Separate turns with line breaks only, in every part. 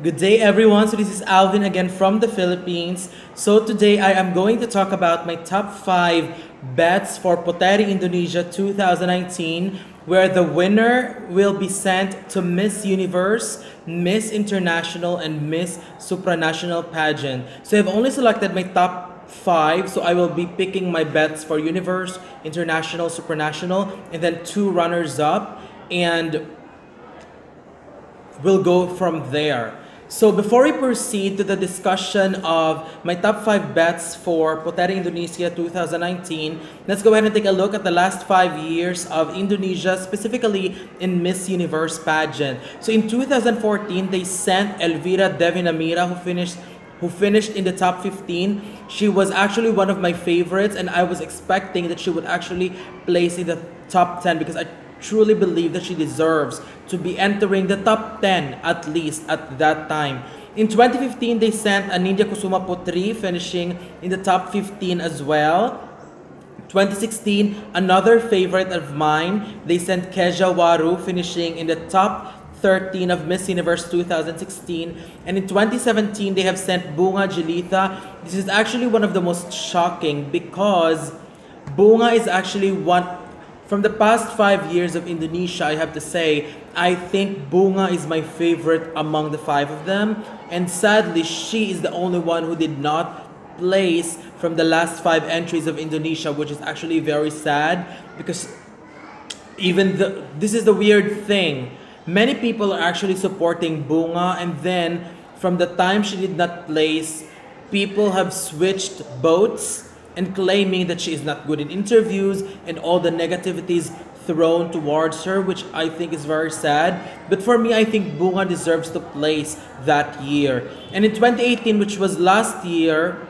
Good day, everyone. So this is Alvin again from the Philippines. So today I am going to talk about my top 5 bets for Puteri Indonesia 2019, where the winner will be sent to Miss Universe, Miss International, and Miss Supranational pageant. So I've only selected my top 5, so I will be picking my bets for Universe, International, Supranational, and then 2 runners up, and we'll go from there. So before we proceed to the discussion of my top 5 bets for Puteri Indonesia 2019, let's go ahead and take a look at the last 5 years of Indonesia, specifically in Miss Universe pageant. So in 2014, they sent Elvira Devinamira, who finished in the top 15. She was actually one of my favorites, and I was expecting that she would actually place in the top 10 because I truly believe that she deserves to be entering the top 10 at least at that time. In 2015, they sent Anindya Kusuma Putri, finishing in the top 15 as well. 2016, another favorite of mine, they sent Keja Waru, finishing in the top 13 of Miss Universe 2016. And in 2017, they have sent Bunga Jelitha. This is actually one of the most shocking because Bunga is actually one from the past 5 years of Indonesia. I have to say, I think Bunga is my favorite among the 5 of them. And sadly, she is the only one who did not place from the last 5 entries of Indonesia, which is actually very sad because this is the weird thing. Many people are actually supporting Bunga, and then from the time she did not place, people have switched boats and claiming that she is not good in interviews and all the negativities thrown towards her, which I think is very sad. But for me, I think Bunga deserves to place that year. And in 2018, which was last year,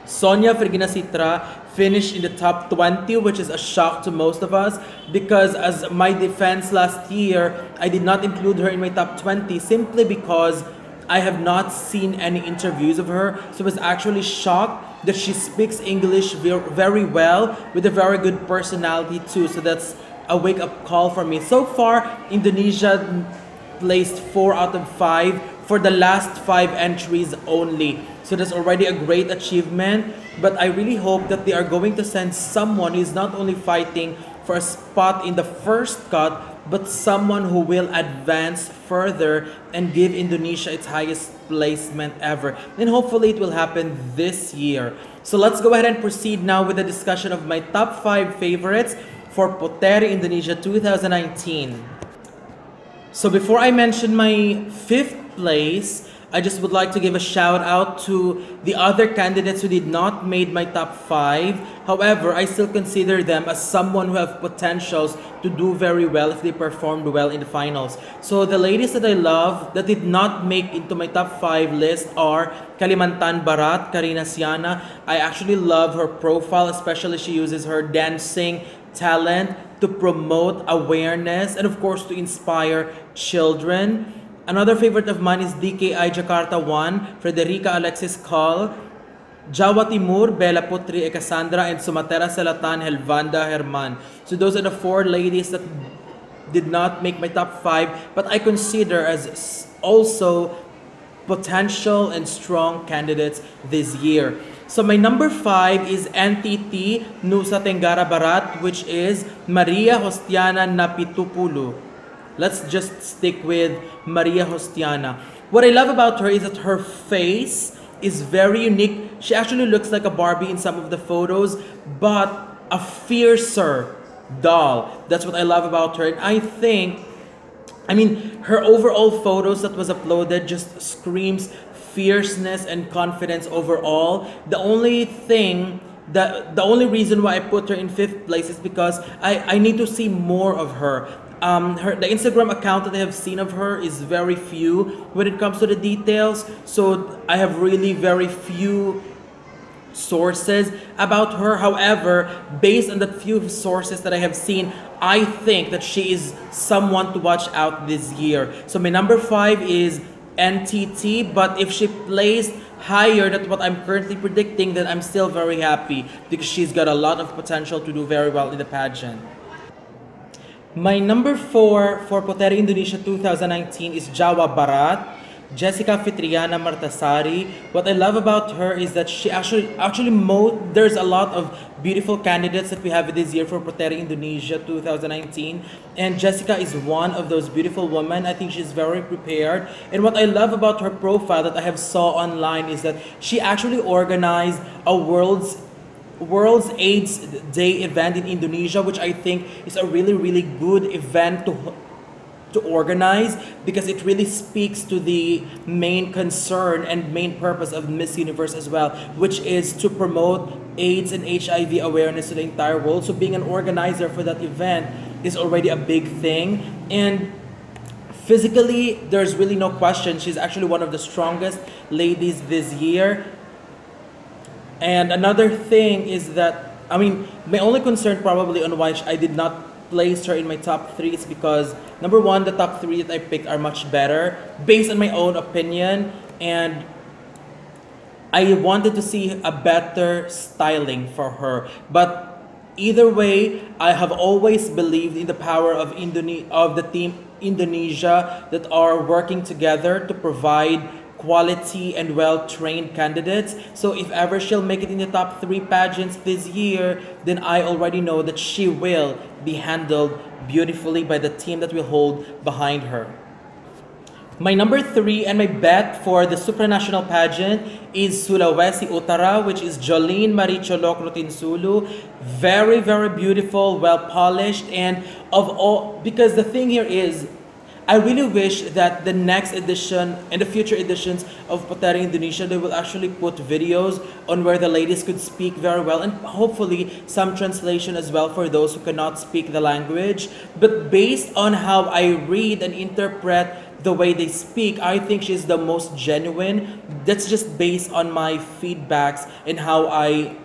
Sonia Friginasitra finished in the top 20, which is a shock to most of us because as my defense last year, I did not include her in my top 20 simply because I have not seen any interviews of her. So I was actually shocked that she speaks English very well with a very good personality too. So that's a wake-up call for me. So far, Indonesia placed 4 out of 5 for the last 5 entries only. So that's already a great achievement. But I really hope that they are going to send someone who is not only fighting for a spot in the first cut, but someone who will advance further and give Indonesia its highest placement ever. And hopefully it will happen this year. So let's go ahead and proceed now with the discussion of my top 5 favorites for Puteri Indonesia 2019. So before I mention my 5th place, I just would like to give a shout out to the other candidates who did not make my top 5. However, I still consider them as someone who have potentials to do very well if they performed well in the finals. So the ladies that I love that did not make into my top 5 list are Kalimantan Barat, Karina Siana. I actually love her profile, especially she uses her dancing talent to promote awareness and of course to inspire children. Another favorite of mine is DKI Jakarta 1, Frederica Alexis Call, Jawa Timur, Bella Putri e Cassandra, and Sumatera Selatan, Helvanda Herman. So those are the 4 ladies that did not make my top 5, but I consider as also potential and strong candidates this year. So my number 5 is NTT Nusa Tenggara Barat, which is Maria Hostiana Napitupulu. Let's just stick with Maria Hostiana. What I love about her is that her face is very unique. She actually looks like a Barbie in some of the photos, but a fiercer doll. That's what I love about her. And I mean, her overall photos that was uploaded just screams fierceness and confidence overall. The only reason why I put her in 5th place is because I need to see more of her. The Instagram account that I have seen of her is very few when it comes to the details. So I have really very few sources about her. However, based on the few sources that I have seen, I think that she is someone to watch out this year. So my number 5 is NTT, but if she placed higher than what I'm currently predicting, then I'm still very happy because she's got a lot of potential to do very well in the pageant. My number 4 for Puteri Indonesia 2019 is Jawa Barat. Jessica Fitriana Martasari. What I love about her is that she there's a lot of beautiful candidates that we have this year for Puteri Indonesia 2019, and Jessica is one of those beautiful women. I think she's very prepared, and what I love about her profile that I have saw online is that she actually organized a World's AIDS Day event in Indonesia, which I think is a really good event to organize, because it really speaks to the main concern and main purpose of Miss Universe as well, which is to promote AIDS and HIV awareness to the entire world. So being an organizer for that event is already a big thing. And physically, there's really no question. She's actually one of the strongest ladies this year. And another thing is that, I mean, my only concern probably on why I did not place her in my top 3 is because, number one, the top 3 that I picked are much better based on my own opinion, and I wanted to see a better styling for her. But either way, I have always believed in the power of the team Indonesia that are working together to provide quality and well-trained candidates. So if ever she'll make it in the top 3 pageants this year, then I already know that she will be handled beautifully by the team that will hold behind her. My number 3 and my bet for the supranational pageant is Sulawesi Utara, which is Jolene Marie Cholok Rutinsulu. Very beautiful, well-polished, and because the thing here is, I really wish that the next edition and the future editions of Puteri Indonesia, they will actually put videos on where the ladies could speak very well, and hopefully some translation as well for those who cannot speak the language. But based on how I read and interpret the way they speak, I think she's the most genuine. That's just based on my feedbacks and how I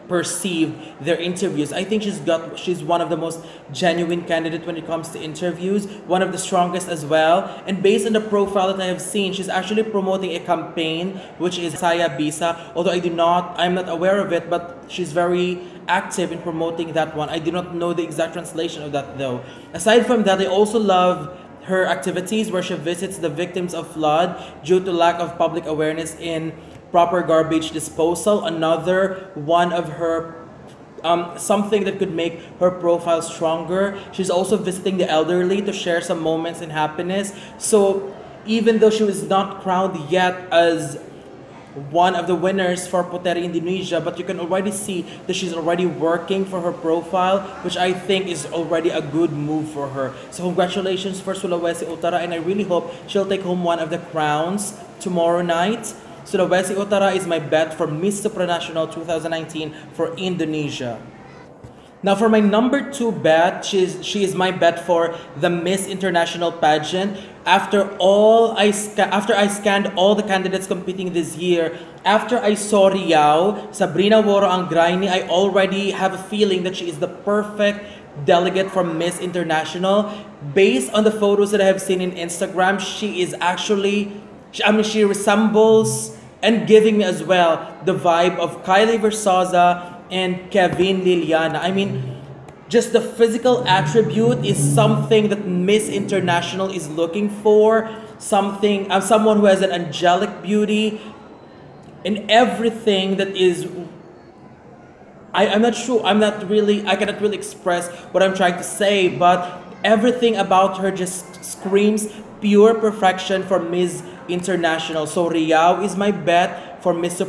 perceive their interviews. I think she's one of the most genuine candidates when it comes to interviews, one of the strongest as well. And based on the profile that I have seen, she's actually promoting a campaign which is Saya Bisa, although I'm not aware of it, but she's very active in promoting that one. I do not know the exact translation of that though. Aside from that, I also love her activities where she visits the victims of flood due to lack of public awareness in proper garbage disposal. Another one of her something that could make her profile stronger. She's also visiting the elderly to share some moments in happiness. So even though she was not crowned yet as one of the winners for Puteri Indonesia, but you can already see that she's already working for her profile, which I think is already a good move for her. So congratulations for Sulawesi Utara, and I really hope she'll take home one of the crowns tomorrow night. Sulawesi Utara is my bet for Miss Supranational 2019 for Indonesia. Now for my number 2 bet, she is my bet for the Miss International pageant. After I scanned all the candidates competing this year, after I saw Riau, Sabrina Woro Anggraini, I already have a feeling that she is the perfect delegate for Miss International. Based on the photos that I have seen in Instagram, she is actually, she resembles and giving me as well the vibe of Kylie Versosa and Kevin Liliana. I mean, just the physical attribute is something that Miss International is looking for. Someone who has an angelic beauty and everything that is. I'm not sure. I cannot really express what I'm trying to say, but everything about her just screams pure perfection for Miss International. So Riau is my bet for Miss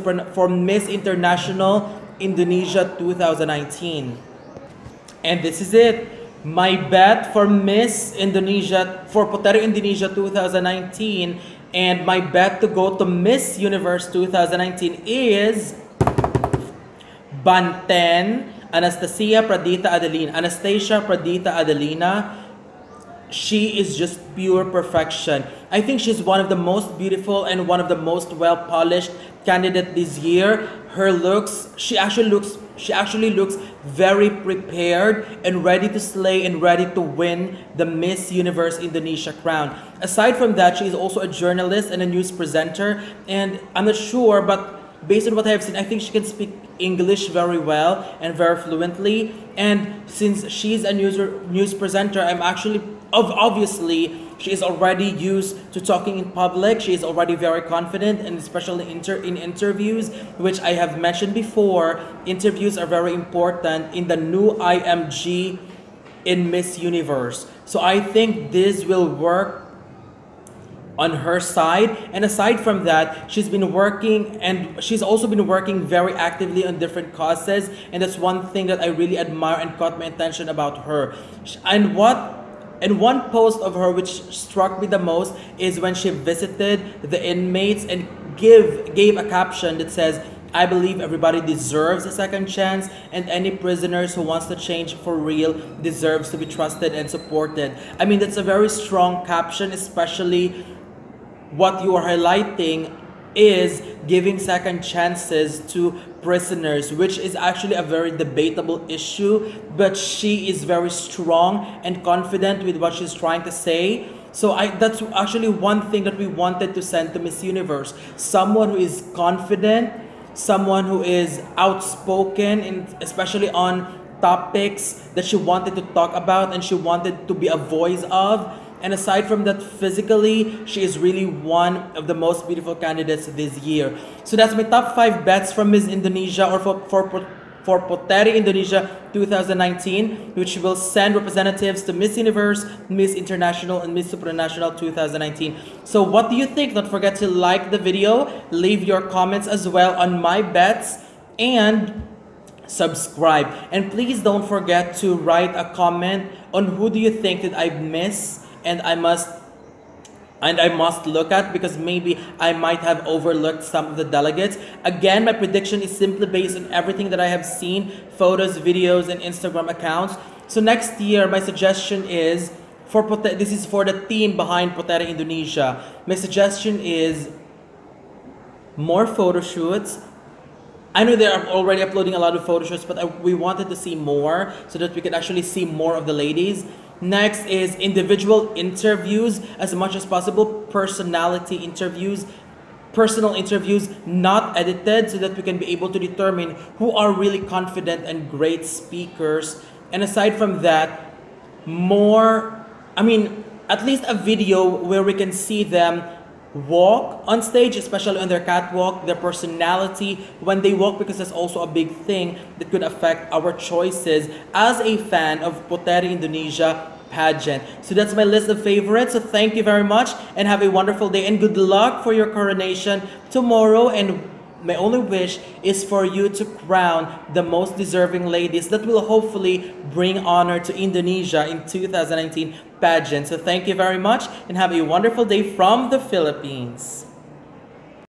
International Indonesia 2019. And this is it. My bet for Miss Indonesia, for Puteri Indonesia 2019, and my bet to go to Miss Universe 2019 is Banten Anastasia Pradita Adelina. She is just pure perfection. I think she's one of the most beautiful and one of the most well-polished candidate this year. She actually looks very prepared and ready to slay and ready to win the Miss Universe Indonesia crown. Aside from that, she is also a journalist and a news presenter, and I'm not sure, but based on what I have seen, I think she can speak English very well and very fluently. And since she's a news presenter, I'm actually obviously she is already used to talking in public. She is already very confident, and especially in interviews, which I have mentioned before. Interviews are very important in the new IMG in Miss Universe. So I think this will work on her side. And aside from that, she's been working, and she's also been working very actively on different causes, and that's one thing that I really admire and caught my attention about her. And one post of her which struck me the most is when she visited the inmates and gave a caption that says, "I believe everybody deserves a second chance, and any prisoners who wants to change for real deserves to be trusted and supported." I mean, that's a very strong caption, especially what you are highlighting is giving second chances to prisoners, which is actually a very debatable issue, but she is very strong and confident with what she's trying to say. So that's actually one thing that we wanted to send to Miss Universe. Someone who is confident, someone who is outspoken, especially on topics that she wanted to talk about and she wanted to be a voice of. And aside from that, physically, she is really one of the most beautiful candidates this year. So that's my top 5 bets from Miss Indonesia, or for Puteri Indonesia 2019, which will send representatives to Miss Universe, Miss International, and Miss Supranational 2019. So what do you think? Don't forget to like the video, leave your comments as well on my bets, and subscribe. And please don't forget to write a comment on who do you think that I've missed and I must look at, because maybe I might have overlooked some of the delegates. Again, my prediction is simply based on everything that I have seen, photos, videos, and Instagram accounts. So next year, my suggestion is, this is for the team behind Puteri Indonesia, my suggestion is more photo shoots. I know they're already uploading a lot of photo shoots, but we wanted to see more so that we could actually see more of the ladies. Next is individual interviews as much as possible, personality interviews, personal interviews, not edited, so that we can be able to determine who are really confident and great speakers. And aside from that, at least a video where we can see them walk on stage, especially on their catwalk, their personality when they walk, because that's also a big thing that could affect our choices as a fan of Puteri Indonesia pageant. So that's my list of favorites. So thank you very much and have a wonderful day, and good luck for your coronation tomorrow. And my only wish is for you to crown the most deserving ladies that will hopefully bring honor to Indonesia in 2019 pageant. So thank you very much and have a wonderful day from the Philippines.